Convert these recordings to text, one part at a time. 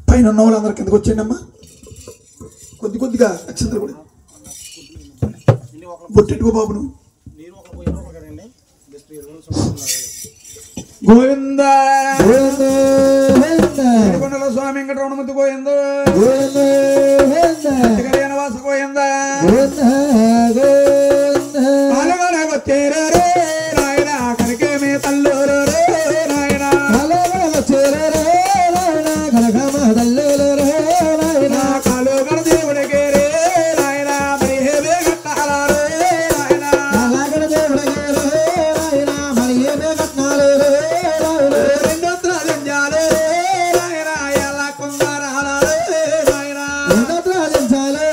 పైన ఉన్న వాళ్ళందరూ కిందకు వచ్చేయండమ్మా. కొద్ది కొద్దిగా అక్షంతలు కూడా బొట్టెట్టుకో బాబు నువ్వు. గోవింద కొండల స్వామి వెంకటరమణమూర్తి గోవింద కళ్యాణవాస గోవింద వచ్చేరే నాయన కనకేమే తల్లూరు నాయన వచ్చేరే కనకమ తల్లూరు నాయన కాలు గణదేవుడికి రే నాయన మరి హేమే కట్టాలు నాయన గణదేవుడికి రే నాయన మరి హేమే కట్టాలు రెండో త్రాజంజాలు నాయన ఎలా కుందరాలు నాయన రెండో త్రాజంజాలు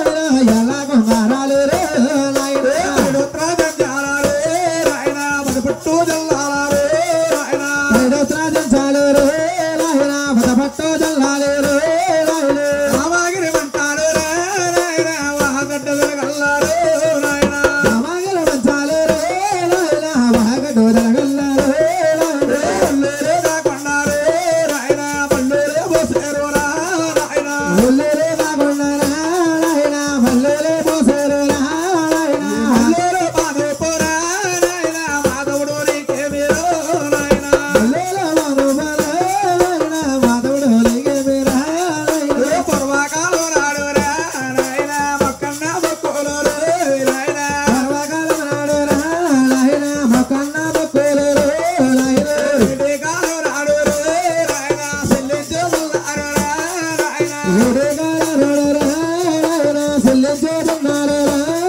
నాయన ఎలా కుందరాలు నాయన రెండో త్రాజంజాలు నాయన మన పుట్టు జల్లాలు నాయన రెండో త్రాజంజాలు నాయన మన పుట్టు జల్లాలు నాయన రామగిరి మంటాలు నాయన వాహగడ్డలు గల్లాలు నాయన రామగిరి మంటాలు నాయన వాహగడ్డలు గల్లాలు నాయన కొండారు నాయన పల్లెలే పోసేరు నాయన పల్లెలే బాగున్నారు నాయన పల్లెలే పోసేరు నాయన పల్లెలే బాధపోరా నాయన మాధవుడు నీకే మీరు నాయన పల్లెలే బాధపోరా నాయన మాధవుడు నీకే మీరు నాయన పూర్వకాలం నాడు నాయన మొక్కన్న మొక్కులు నాయన పూర్వకాలం నాడు నాయన మొక్కన్న మొక్కులు నాయన ఇదే కాలం నాడు నాయన చెల్లించున్నారు నాయన ఇదే కాలం నాడు నాయన చెల్లించున్నారు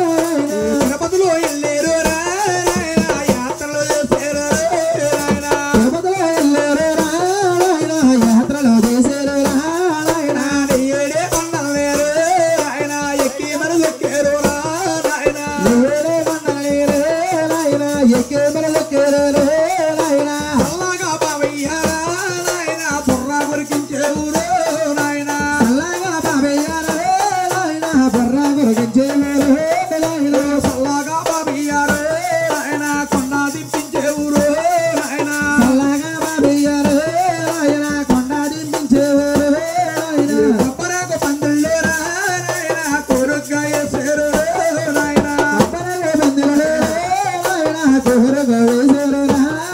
నాయన తిరుపతిలో వెళ్ళారు నాయన యాత్రలు చేశారు నాయన తిరుపతిలో వెళ్ళారు నాయన యాత్రలు చేశారు నాయన ఏడే కొండలు లేరు నాయన ఎక్కి మరి ఎక్కారు నాయన ఏడే కొండలు లేరు నాయన ఎక్కి మరి ఎక్కారు నాయన చల్లగా బావయ్యారా నాయన బుర్రా గురికించేరు నాయన చల్లగా బావయ్యారా నాయన బుర్రా గురికించేరు నాయన చల్లగా బావయ్యారు నాయన కొండ దింపించేరు నాయన చల్లగా బావయ్యారు నాయన కొండ దింపించేరు నాయన కొబ్బరకు పందులు నాయన కోరుగా వేసేరు నాయన కొబ్బరకు పందులు నాయన కోరుగా వేసేరు నాయన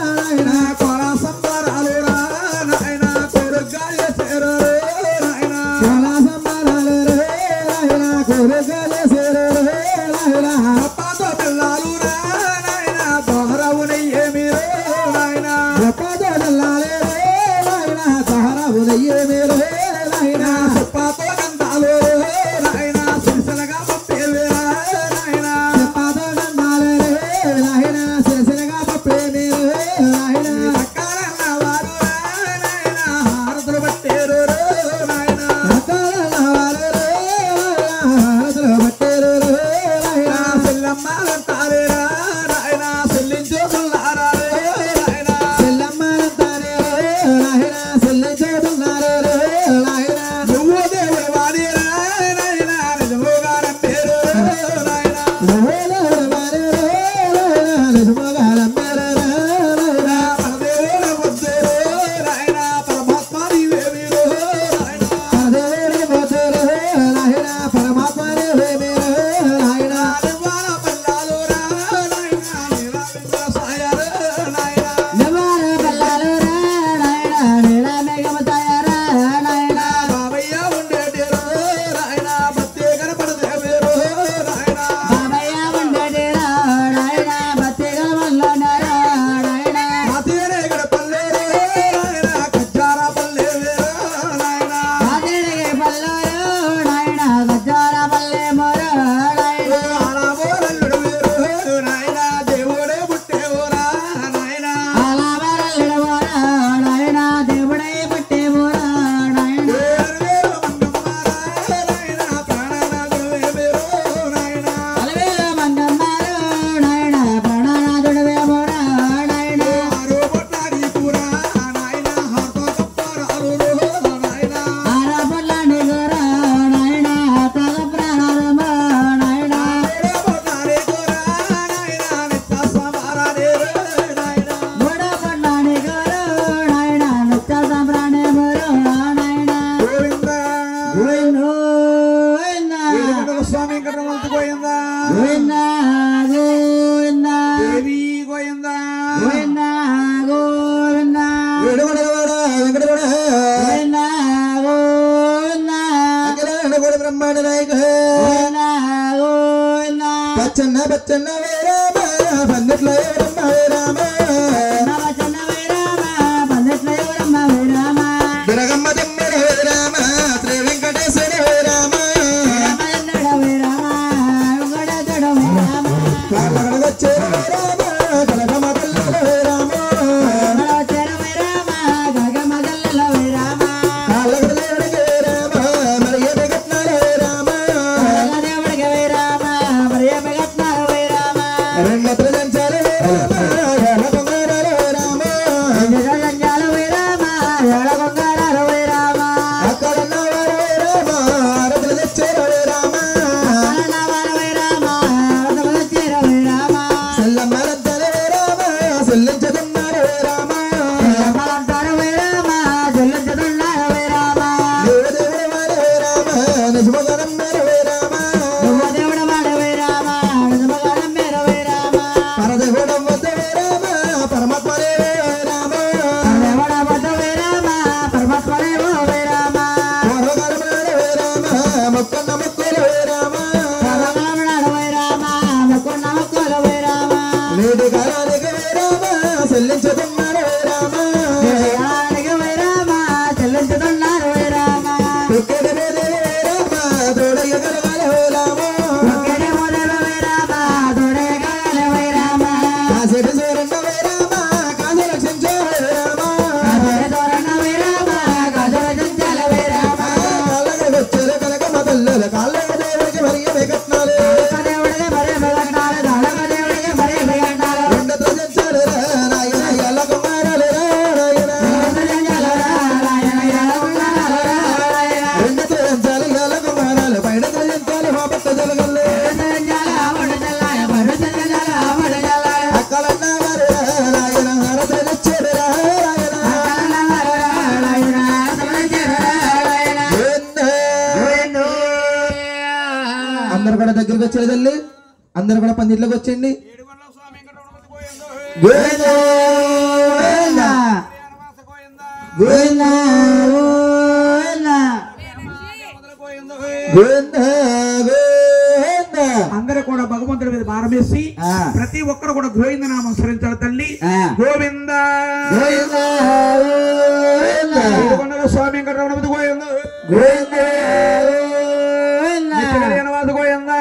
బచ్చన్న బచ్చన్న వేరామ బందట్ల ఎవరమ్మ వేరామ బచ్చన్న వేరామ బందట్ల ఎవరమ్మ వేరామ దురగమ్మ దమ్మర వేరామ శ్రీ వెంకటేశ్వర వేరామ రామన్నడ వేరామ గడగడ వేరామ కాళ్ళగడ వచ్చే వేరామ కలగమ కల్లల వేరామ వచ్చే వేరామ గగమ గల్లల వేరామ కాళ్ళగడ వేరామ మరియ బెగట్నాల వేరామ దేవుడికి వేరామ మరియ బెగట్నాల వేరామ రెండత్ర జంచాల వేరామ ఎల కొంగరాల వేరామ జంజాల వేరామ ఎల కొంగరాల వేరామ అక్కడన్న వార వేరామ ఆరతుల తెచ్చేర వేరామ అన్నవార వేరామ రథముల చేర వేరామ సెల్లమ్మలంతల వేరామ సెల్లించదన్నార వేరామ మలంతార వేరామ జల్లించదన్నార వేరామ దేవదేవుల వార వేరామ నిజమగనం మేర వేరామ దేవుడ వాడ వేరామ నిజమగనం మేర వేరామ పరదేవుడం వద్ద వేరామ పరమాత్మనే వేరామ దేవుడ వద్ద వేరామ పరమాత్మదేవ వేరామ పూర్వకాలమునాడ వేరామ మొక్కన్న మొక్కుల వేరామ పరమనాడ వేరామ ముకున్న ముక్కుల వేరామ నేటి కాలానికి వేరామ చెల్లించదన్నార వేరామ దేవానికి వేరామ చెల్లించుతున్నారు వేరామ తొక్కెడ వేరే వేరామ తోడయ్య కలగాల వేరామ ఒక్కడే మొదల వేరామ దొడగల వేరామ కాసేటి సూరన్న వేరామ కాదు రక్షించే వేరామ అదే దొరన వేరామ గజల జంజల వేరామ కాళ్ళగ వచ్చేరు కనకమ్మ తల్లుల కాళ్ళగ దేవుడికి మరియ వెగట్నాలు దేవుడికి మరే బెగట్టాలి దానక దేవుడికి మరే బెగట్టాలి రెండతో జంచాలు రాయన ఎల్ల కుమారాలు రాయన జంజల రాయన ఎలగున్నాల రాయన రెండతో జంచాలు ఎల్ల కుమారాలు పైడతో జంచాలు మా పట్ట జలగల్లు జంజల అవడ జలాయ బరు జంజల అవడ జలాయ అక్కలన్న వారు రాయన హరత తెచ్చేరు రాయన రాయన సమజర రాయన అందరు కూడా దగ్గరికి వచ్చేది తల్లి అందరు కూడా పందిట్లోకి వచ్చేయండి గోవిందా గోవిందా గోవిందా అందరూ కూడా భగవంతుడి మీద భారం వేసి ప్రతి ఒక్కరు కూడా గోవింద నామం స్మరించాలి తల్లి. గోవింద గోవిందా ఏడుకొండల స్వామి వెంకటరమణ మీద గోవింద గోవిందా నిత్యకళ్యాణవాస గోవింద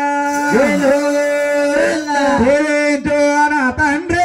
దేవేంద్ర నా తండ్రి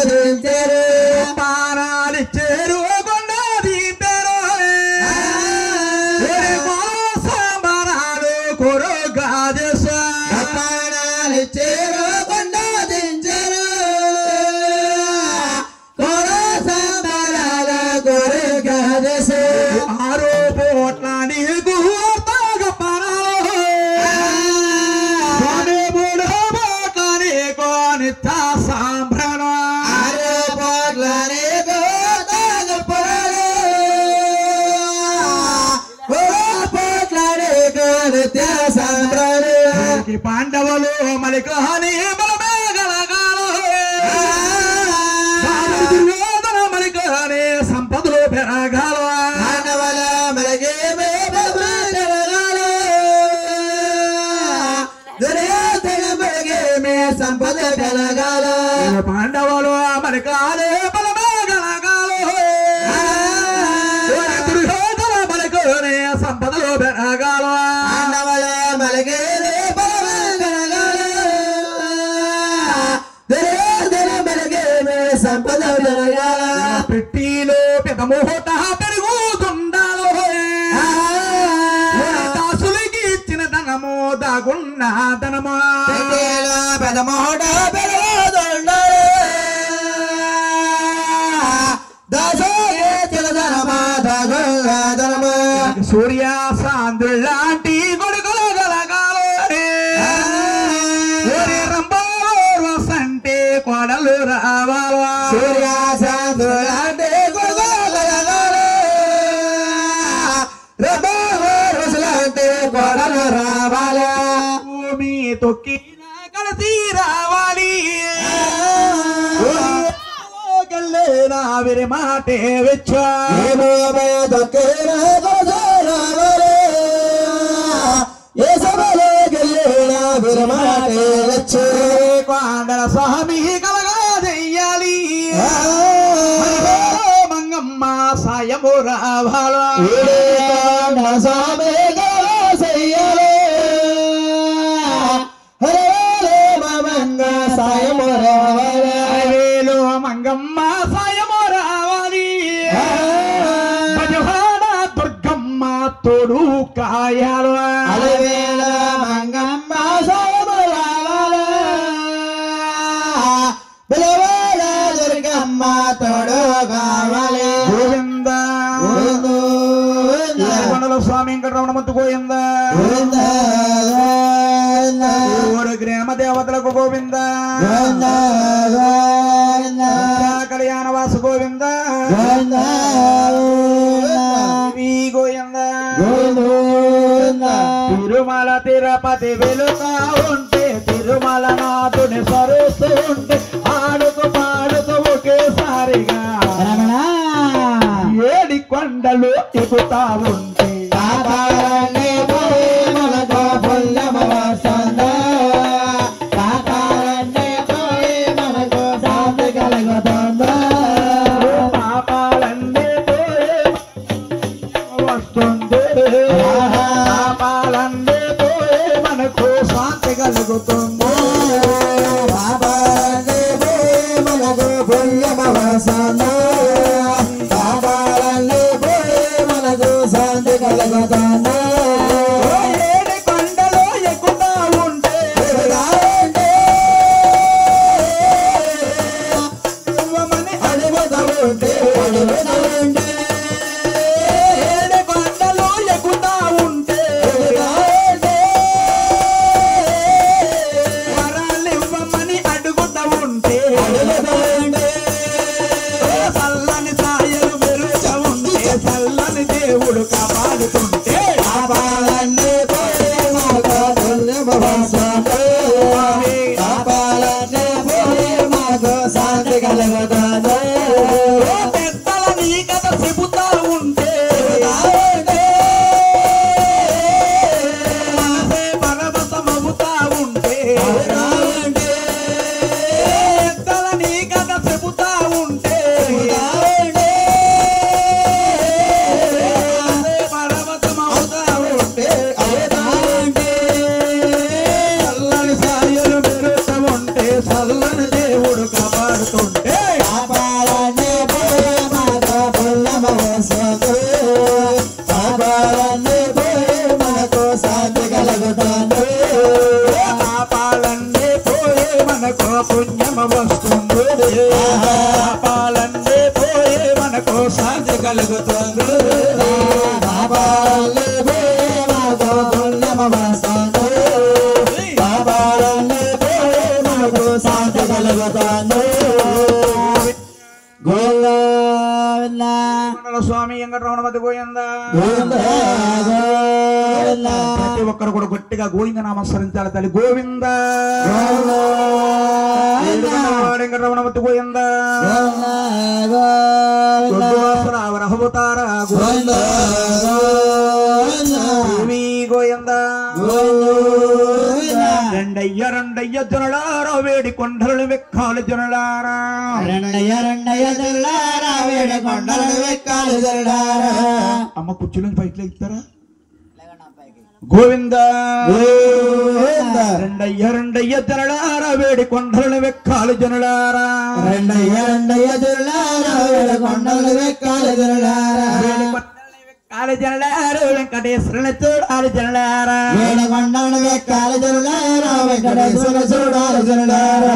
దించారు పానాలిచ్చారు కొండ దింపారు సంబరాలు కొరగాదేశ ప్రాణాలిచ్చారు కొండ దించారు సంబరాల కొరగాదేశ ఆరో పోట్ల నీకు పాండవులు మలికహాని బలమేగలగాలు దుర్యోధన మలికహాని సంపదలు పెరగాలు పాండవుల మలిగే బలమేగలగాలు దుర్యోధన మలిగే సంపద కలగాలు పాండవులు మలికహాని బలమేగలగాలు దుర్యోధన మలికహాని సంపదలు పెరగాలు పాండవుల మలిగే సంపద పెట్టిలో పెద్ద ముహూర్త పెరుగుతుండాలో దాసులకి ఇచ్చిన ధనము దాగున్న ధనము పెద్ద మోట పెరుగుతుండాలి దాసులకి ఇచ్చిన ధనమా దాగున్న ధనము సూర్య సాంద్రులాంటి గొడుగులు గలగాలో రంబోరసంటే కొడలు రావాలో సూర్యాసందులాంటి గొడవలు రబోరుసులాంటి గొడవలు రావాలి భూమి తొక్కిన కలిసి రావాలి నా విరి మాటే వెచ్చా దొక్కిన రావాలి ఏ సభలో గెలిన విరమాటే వచ్చే కొండల స్వామి కలగా చెయ్యాలి మంగమ్మ సాయము రావాలా స్వామి చెయ్యాలి మంగ సాయము రావాలి వేలు మంగమ్మ సాయము రావాలి భజవాడ దుర్గమ్మ తోడు కాయాలు అలవేళ మంగమ్మ సాయము రావాలి పిలవాడ దుర్గమ్మ తోడు కావాలి గోవింద కొండల స్వామి వెంకటరమణమూర్తి గోవింద ఊరు గ్రామ దేవతలకు గోవింద కళ్యాణవాసు గోవింద గోవింద తిరుమల తిరుపతి వెలుతా ఉంటే తిరుమల నాథుని సరుస్తూ ఉంటే ఆడుతూ పాడుతూ ఒకేసారిగా ఏడి కొండలు ఎక్కుతా ఉంటే పాపాలన్నీ పోయే వస్తుంది పాపాలన్నీ పోయే మనకు శాంతి కలుగుతుంది శాంతి కలుగుతుంది ఏడి కొండలు ఎక్కుతా ఉంటే ఇవ్వమని అడుగుతుంటే ఏడి కొండలు ఎక్కుతా ఉంటే వరాలు ఇవ్వమని అడుగుతా ఉంటే చల్లని సాయలు మెరుచ ఉంటే చల్లని దేవుడు కాపాడుతుంటే పాపాలన్నీ పోయే మాకు పాపాలన్నీ పోయే మాకు శాంతి కలుగుతుంది పెద్దల నీ కథ పాపాలన్నీ పోయే మనకు పుణ్యమ వస్తుంది పాపాలన్నీ పోయే మనకు శాంతి కలుగుతుంది పాపాలన్నీ పోయే మనకు పుణ్యమ వస్తుంది పాపాలన్నీ పోయే మనకు శాంతి కలుగుతుంది పాపాలన్నీ పోయే మనకు పుణ్యమ వస్తుంది పాపాలన్నీ పోయే మనకు శాంతి కలుగుతుంది గోవింద స్వామి వెంకటరమణ మధ్య గోవిందా గోవింద గోవింద ప్రతి ఒక్కరు కూడా గట్టిగా గోవింద నామస్మరించాలి తల్లి గోవింద వెంకటరమణ మధ్య గోవిందా అవతార గోవింద గోవింద రెండయ్య జనులారా వేడి కొండలు వెక్కాలి జనులారా రెండయ్య జల్లారా వేడి కొండలు వెక్కాలి జల్లారా అమ్మ కుర్చీలోంచి పైకి ఇస్తారా గోవింద రెండయ్య జనులారా వేడి కొండలు వెక్కాలి జనులారా రెండయ్య జల్లారా వేడి కొండలు వెక్కాలి జల్లారా కాలి జనలారు వెంకటేశ్వరుని చూడాలి జనలారా వేడి కొండలు వెక్కాలి జల్లారా వెంకటేశ్వర చూడాలి జల్లారా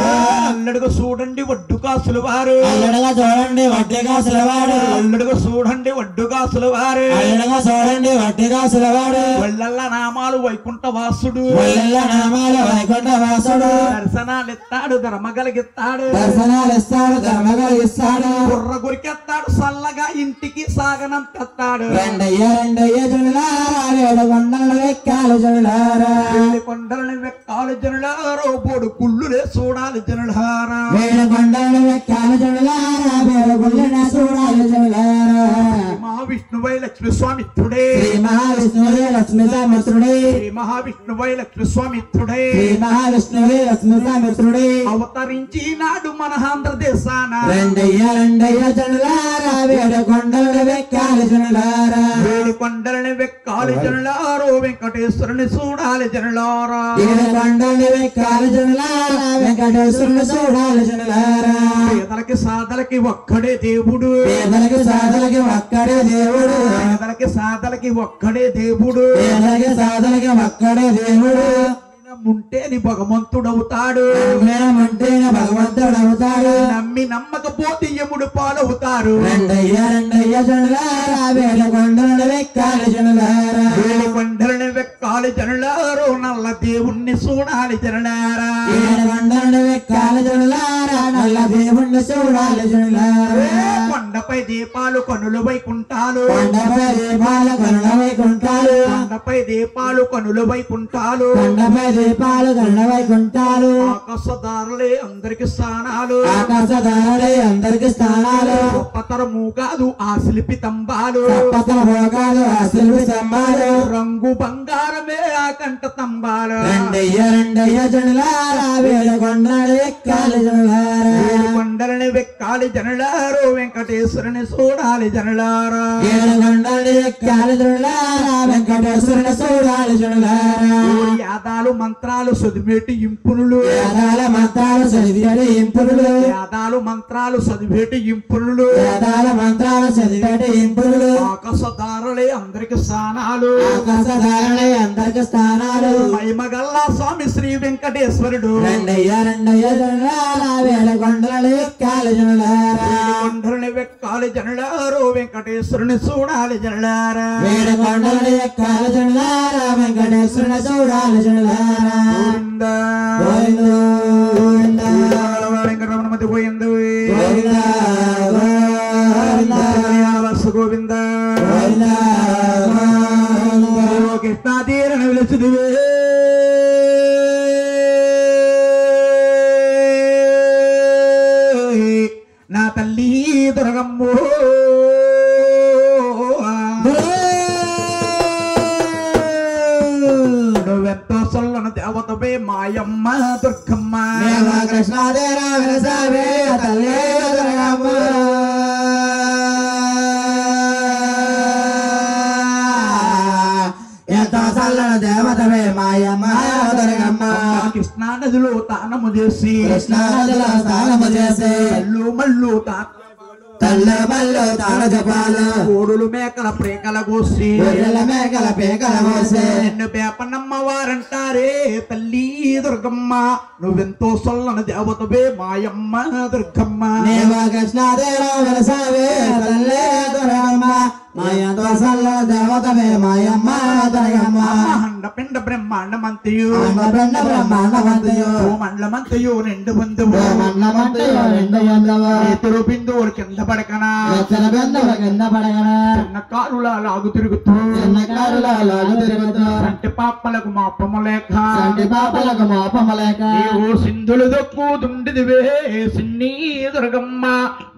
అల్లడుగు చూడండి ఒడ్డు కాసులు వారు అల్లడగా చూడండి వడ్డీ కాసుల వాడు అల్లుడుగు చూడండి ఒడ్డు కాసులు వారు అల్లడగా చూడండి వడ్డీ కాసుల వాడు ఒళ్ళల్ల నామాలు వైకుంఠ వాసుడు ఒళ్ళ నామాల వైకుంఠ వాసుడు దర్శనాలు ఇస్తాడు ధర్మ కలిగిస్తాడు దర్శనాలు ఇస్తాడు ధర్మ కలిగిస్తాడు బుర్ర గురికెత్తాడు సల్లగా ఇంటికి సాగనం తెస్తాడు రెండయ్య జనులారా వేడి కొండలు వెక్కాలి జనులారా వెళ్ళి కొండలని వెక్కాలి జనులారో బోడు కుళ్ళులే చూడాలి జనులారా వేడి కొండలు వెక్కాలి జనులారా వేడి గుళ్ళని చూడాలి జనులారా మహావిష్ణువై లక్ష్మి స్వామిత్రుడే శ్రీ మహావిష్ణువే లక్ష్మీ సామిత్రుడే శ్రీ మహావిష్ణువై లక్ష్మి స్వామిత్రుడే శ్రీ మహావిష్ణువే లక్ష్మీ సామిత్రుడే అవతరించి నాడు మన ఆంధ్రదేశాన రెండయ్య జనులారా వేడి కొండలు వెక్కాలి జనులారా వేడి కొండలని వెక్కాలి జనులారో వెంకటేశ్వరుని చూడాలి జనులారా వేడి కొండలు వెక్కాలి జనులారా వెంకటేశ్వరుని చూడాలి జనులారా పేదలకి సాధలకి ఒక్కడే దేవుడు పేదలకి సాధలకి ఒక్కడే దేవుడు పేదలకి సాధలకి ఒక్కడే దేవుడు పేదలకి సాధలకి ఒక్కడే దేవుడు ఉంటేని భగవంతుడవుతాడు ఉంటేనే భగవంతుడు అవుతాడు నమ్మి నమ్మకపోతే యముడు పాలవుతారు రెండయ్య జనులారా వేడి కొండలు వెక్కాలి జనులారా వేడి కొండలని వెక్కాలి జనులారో నల్ల దేవుణ్ణి చూడాలి జనులారా వేడి కొండలు వెక్కాలి జనులారా నల్ల దేవుణ్ణి చూడాలి జనులారా కొండపై దీపాలు కనులు వైకుంఠాలు కొండపై దీపాల కరుణ వైకుంఠాలు కొండపై దీపాలు కనులు వైకుంఠాలు కొండపై దీపాలు కరుణ వైకుంఠాలు ఆకాశదారులే అందరికి స్థానాలు ఆకాశధారులే అందరికి స్థానాలు గొప్పతరము కాదు ఆ శిల్పి తంబాలు తప్పతల భోగాలు అసలు సంబాలు రంగు బంగారమే ఆ కంట తంబాలు రెండయ్య జనులారా వేడి కొండలు వెక్కాలి జనులారా వేడి కొండలని వెక్కాలి జనులారు వెంకటేశ్వరుని చూడాలి జనులారా వేడి కొండలు వెక్కాలి జనులారా వెంకటేశ్వరుని చూడాలి జనులారా యాదాలు మంత్రాలు చదివేటి ఇంపునులు వేదాల మంత్రాలు చదివేటి ఇంపురులు యాదాలు మంత్రాలు చదివేటి ఇంపునులు వేదాల మంత్రాలు చదివేటి ఇంపురులు ఆకాశదారులే అందరికి స్థానాలు ఆకాశధారులే అందరికి స్థానాలు మహిమగల్లా స్వామి శ్రీ వెంకటేశ్వరుడు రెండయ్య జనులారా వేడి కొండలు వెక్కాలి జనులారా కొండలని వెక్కాలి జనులారు వెంకటేశ్వరుని చూడాలి జనులారా వేడి కొండలు వెక్కాలి జనులారా వెంకటేశ్వరుని చూడాలి జనులారా గోవింద గోవింద గోవింద వెంకటరమణ మధ్య పోయింది గోవింద గోవింద వసు గోవింద గోవింద గోవింద కృష్ణాతీరణ విలుచుదివే నా తల్లి దుర్గమ్మో నువ్వెంతో సొల్లను దేవతవే మాయమ్మ దుర్గమ్మ కృష్ణాదేరా వినసావే తల్లే దుర్గమ్మ ఎంతో చల్లని దేవతవే మాయమ్మ దుర్గమ్మ కృష్ణా నదిలో తానము చేసి కృష్ణానదిలో స్నానము చేసి మల్లు మల్లు తల్లమల్లు తాళజపాలు కోడులు మేకల ప్రేకల కోసి గొర్రెల మేకల పేకల మోసే నిన్ను పేపనమ్మ వారంటారే తల్లి దుర్గమ్మ నువ్వెంతో సొల్లని దేవతవే మాయమ్మ దుర్గమ్మ నేవా కృష్ణాదేవో వెలసావే తల్లే దుర్గమ్మ మాయంతో సల్ల దేవతవే మాయమ్మ దుర్గమ్మ అండ పిండ బ్రహ్మాండమంతయు అండ బ్రహ్మాండమంతయు మండలమంతయు నిండు బంధువు మండలమంతయు నిండు బంధువు నేతురు బిందువులు కింద పడకనా ఎత్తర బంధువుల కింద పడగన చిన్న కారులా లాగు తిరుగుతూ చిన్న కారుల లాగు తిరుగుతూ సంటి పాపలకు మాపము లేక సంటి పాపలకు మోపమలేక నీవు సింధులు దొక్కుతుండిదివే సిన్ని దుర్గమ్మ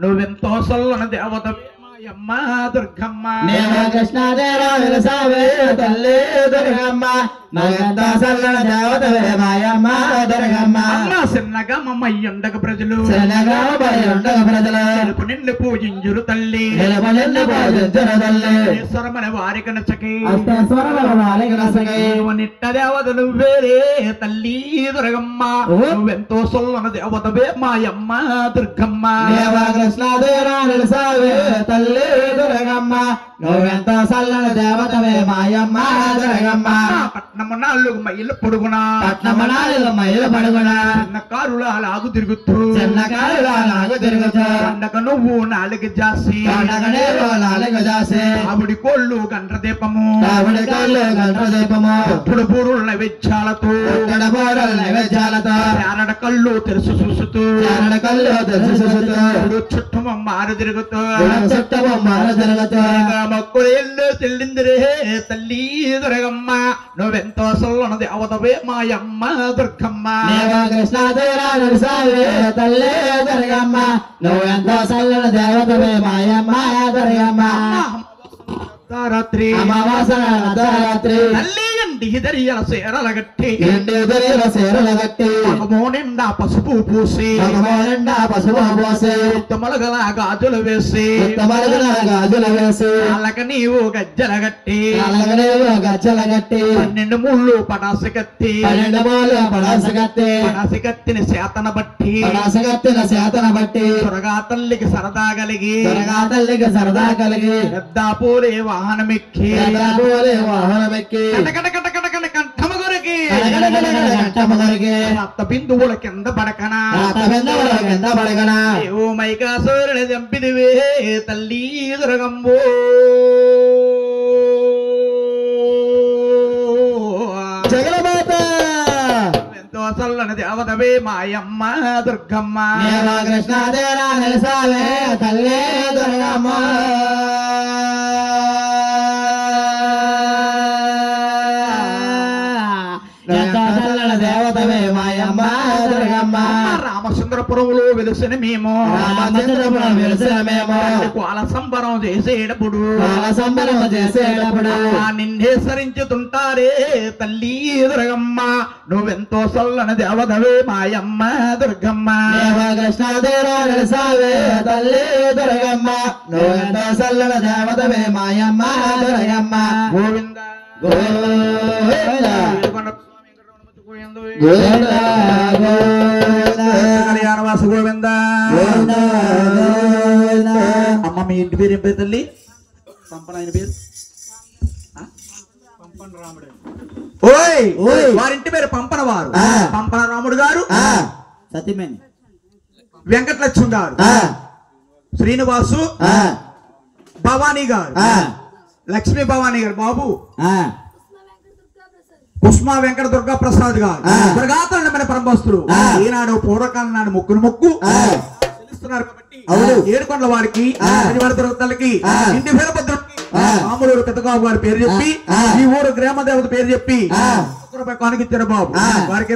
నువ్వెంతో సల్లని దేవత మాయమ్మ దుర్గమ్మ నేవా కృష్ణాదేవో వెలసావే తల్లే దుర్గమ్మ మాయంతో సల్ల దేవతవే మాయమ్మ దుర్గమ్మ అమ్మ చిన్నగా మమ్మయ్యుండగ ప్రజలు శనగా భయుండగ ప్రజలు తెలుపు నిన్ను పూజించురు తల్లి నిలబడిన పూజించురు తల్లి ఈశ్వరమని వారికి నచ్చకి అష్టేశ్వరుల వారికి నసగై నిట్ట దేవత నువ్వేరే తల్లి దుర్గమ్మ నువ్వెంతో సొల్లని దేవతవే మాయమ్మ దుర్గమ్మ దేవా కృష్ణాదేవో వెలసావే తల్లి దుర్గమ్మ నువ్వెంతో సల్లని దేవతవే మాయమ్మ దుర్గమ్మ పట్నము నాలుగు మైళ్ళు పొడుగునా పట్నమనాలు మైలు పడుగున చిన్న కారులా లాగు తిరుగుతూ చిన్న కారుల లాగు తిరుగుతూ పండగ నువ్వు నాలుగు జాసి పండగనేవో నాలుగు దాసే ఆవిడి కోళ్ళు గండ్ర దీపము ఆవిడ కళ్ళు గంట దీపము ఇప్పుడు బూరుల నైవేద్యాలతో గడబోరల నైవేద్యాలతో చారడ కళ్ళు తెరుసు చూసుతూ చారడ కళ్ళు తెలుసుతూ ఇప్పుడు చుట్టూ మారు తిరుగుతూ చుట్టము మార జరుగుతూ మొక్కులు ఎల్లు చెల్లిందిరే తల్లి దుర్గమ్మ నువ్వెంతో సొల్లని దేవతవే మాయమ్మ దుర్గమ్మ దేవా కృష్ణాదేవో వెలసావే తల్లి దుర్గమ్మ నువ్వెంతో సల్లని దేవతవే మాయమ్మ దుర్గమ్మ రాత్రి అమావాసన అర్ధరాత్రి తల్లి ఇంటికి దరియల సేరల గట్టి ఎండి దొరిల సేరల గట్టి మగమో నిండా పసుపు పూసి మగమోనిండా పసుపు పోసి ఉత్తమలుగల గాజులు వేసి ఉత్తమలుగా గాజులు వేసి వాళ్ళకి నీవు గజ్జల గట్టి అలాగనేవో గజ్జల గట్టి 12 ముళ్ళు పటాసి కత్తి 12 మూలు పడాస కత్తి పటాసి కత్తిని చేతన బట్టి పడాస కత్తిన చేతన బట్టి త్వరగా తల్లికి సరదా కలిగి త్వరగా తల్లికి సరదా కలిగి పెద్ద పూలే వాహనమెక్కి పోలే వాహనమెక్కి కటకట కటకట కంఠమ కొరికి కంటమగరికి రక్త బిందువుల కింద పడకనా రాత బెందవుల కింద పడగన ఓ మైకాసురుని చంపిదివే తల్లి దుర్గంబో జగలమాత ఎంతో చల్లని దేవతవే మాయమ్మ దుర్గమ్మ దేవా కృష్ణాదేవో వెలసావే తల్లే దుర్గమ్మ దేవతవే మాయమ్మ దుర్గమ్మ రామచంద్రపురంలో వెలిసిన మేము రామచంద్రపురం వెలిసిన మేము కోల సంబరం చేసేటప్పుడు బాల సంబరం చేసేటప్పుడు నిన్నే సరించుతుంటారే తల్లి దుర్గమ్మ నువ్వెంతో సొల్లని దేవతవే మాయమ్మ దుర్గమ్మ దేవా కృష్ణాదేవో వెలసావే తల్లి దుర్గమ్మ నువ్వెంతో సల్లని దేవతవే మాయమ్మ దుర్గమ్మ గోవింద గోవింద గోవింద గోవింద గోవింద కళ్యాణవాస గోవింద గోవింద గోవింద అమ్మ మీ ఇంటి పేరు ఏం పేరు తల్లి పంపన ఆయన పేరు ఓయ్ ఓయ్. వారింటి పేరు పంపన వారు ఆ. పంపన రాముడు గారు సత్యమేని వెంకటలక్ష్మి గారు శ్రీనివాసు భవానీ గారు లక్ష్మీ భవానీ గారు బాబు కుస్మా వెంకట దుర్గా ప్రసాద్ గారు దుర్గాతల్లి మన పరమభస్తులు ఈనాడు పూర్వకాలం నాడు మొక్కును మొక్కు తెలుస్తున్నారు కాబట్టి ఏడుకొండల వారికి దుర్గతల్లికి ఇంటి వీరభద్రుడికి మామూలు పెద్దగాబు గారి పేరు చెప్పి ఈ ఊరు గ్రామ దేవత పేరు చెప్పి రూపాయి కానుకిచ్చారు బాబు వారికి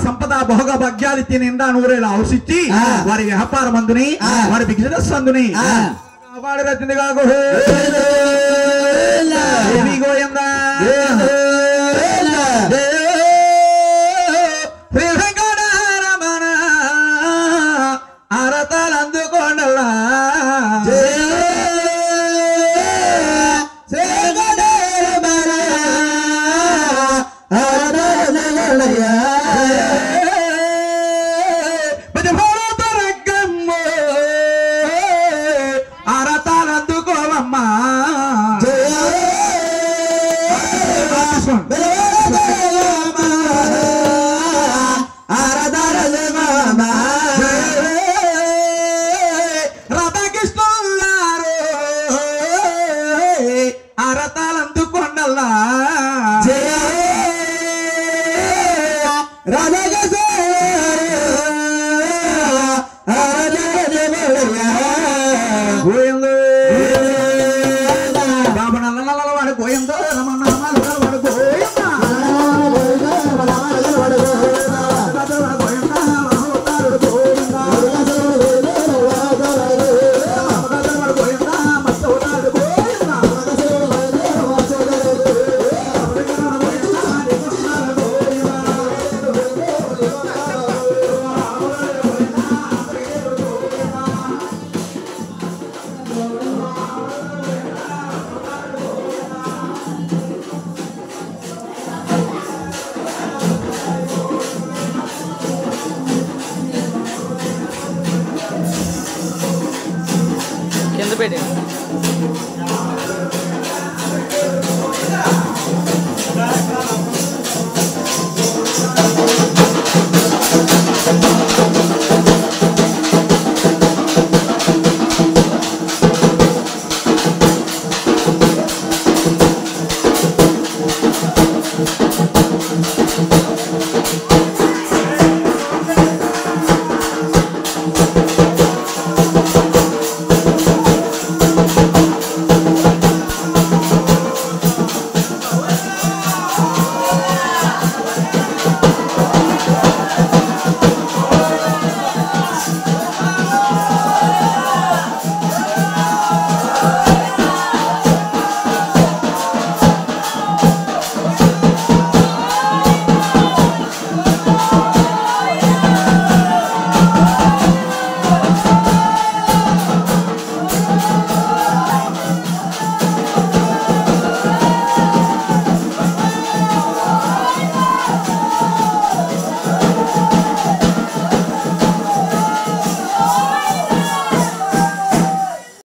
సంపద భోగ భాగ్యాదిత్య నిండా నూరేలా ఆవశించి వారి వ్యాపార మందుని వారి బిజినెస్ అందుని వాడి రచిందిగా గోయందా శ్రీ వెంకటరమణ అరతలు అందుకోండలా వదిలిపెట్టాను